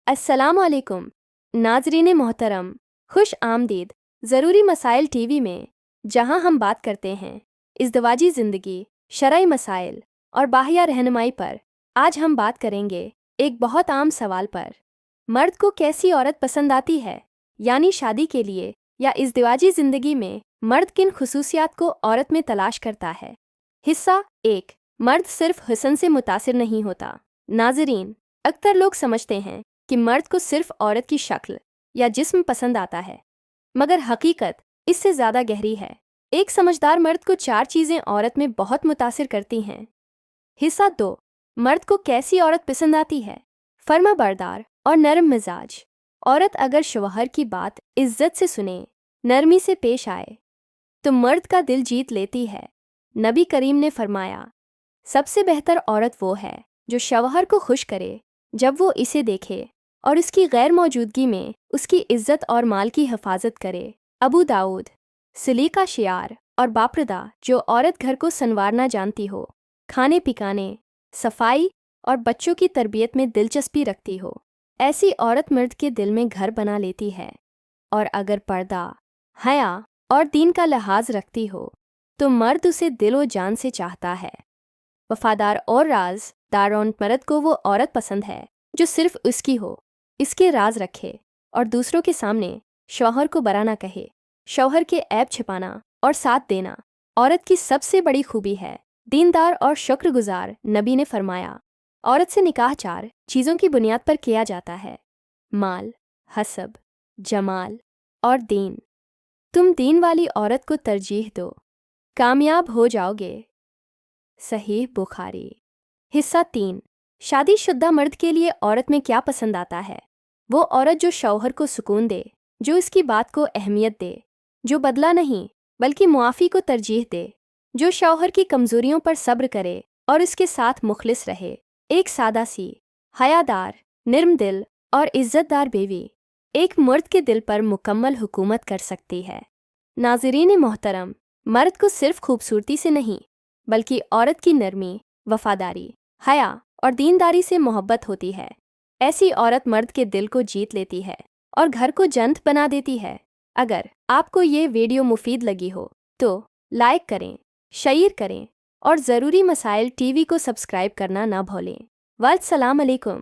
अस्सलाम वालेकुम नाजरीन मोहतरम, खुश आमदीद ज़रूरी मसाइल टीवी में, जहां हम बात करते हैं इज़्दिवाजी ज़िंदगी, शरई मसाइल और बाहिया रहनुमाई पर। आज हम बात करेंगे एक बहुत आम सवाल पर, मर्द को कैसी औरत पसंद आती है, यानी शादी के लिए या इज़्दिवाजी ज़िंदगी में मर्द किन खुसूसियात को औरत में तलाश करता है। हिस्सा 1, मर्द सिर्फ हुस्न से मुतासिर नहीं होता। नाजरीन, अक्सर लोग समझते हैं कि मर्द को सिर्फ औरत की शक्ल या जिस्म पसंद आता है, मगर हकीकत इससे ज़्यादा गहरी है। एक समझदार मर्द को 4 चीज़ें औरत में बहुत मुतासिर करती हैं। हिस्सा 2, मर्द को कैसी औरत पसंद आती है। फर्माबरदार और नरम मिजाज। औरत अगर शौहर की बात इज्जत से सुने, नरमी से पेश आए, तो मर्द का दिल जीत लेती है। नबी करीम ने फरमाया, सबसे बेहतर औरत वो है जो शौहर को खुश करे जब वो इसे देखे और उसकी गैर मौजूदगी में उसकी इज्जत और माल की हिफाजत करे। अबू दाऊद। सलीका शियार और बापरदा जो औरत घर को संवारना जानती हो, खाने पिकाने, सफाई और बच्चों की तरबियत में दिलचस्पी रखती हो, ऐसी औरत मर्द के दिल में घर बना लेती है। और अगर पर्दा, हया और दीन का लिहाज रखती हो, तो मर्द उसे दिलो जान से चाहता है। वफादार और राज़दार मर्द को वो औरत पसंद है जो सिर्फ उसकी हो, इसके राज रखे और दूसरों के सामने शौहर को बुरा ना कहे। शौहर के ऐब छिपाना और साथ देना औरत की सबसे बड़ी खूबी है। दीनदार और शुक्रगुजार। नबी ने फरमाया, औरत से निकाह 4 चीज़ों की बुनियाद पर किया जाता है: माल, हसब, जमाल और दीन। तुम दीन वाली औरत को तरजीह दो, कामयाब हो जाओगे। सहीह बुखारी। हिस्सा 3, शादीशुदा मर्द के लिए औरत में क्या पसंद आता है। वो औरत जो शौहर को सुकून दे, जो इसकी बात को अहमियत दे, जो बदला नहीं बल्कि मुआफ़ी को तरजीह दे, जो शौहर की कमज़ोरियों पर सब्र करे और इसके साथ मुखलिस रहे। एक सादा सी, हयादार, निर्म दिल और इज़्ज़तदार बीवी एक मर्द के दिल पर मुकम्मल हुकूमत कर सकती है। नाज़रीन मोहतरम, मर्द को सिर्फ खूबसूरती से नहीं बल्कि औरत की नरमी, वफादारी, हया और दीनदारी से मोहब्बत होती है। ऐसी औरत मर्द के दिल को जीत लेती है और घर को जन्नत बना देती है। अगर आपको ये वीडियो मुफीद लगी हो तो लाइक करें, शेयर करें और ज़रूरी मसाइल टीवी को सब्सक्राइब करना ना भूलें। वस्सलाम अलैकुम।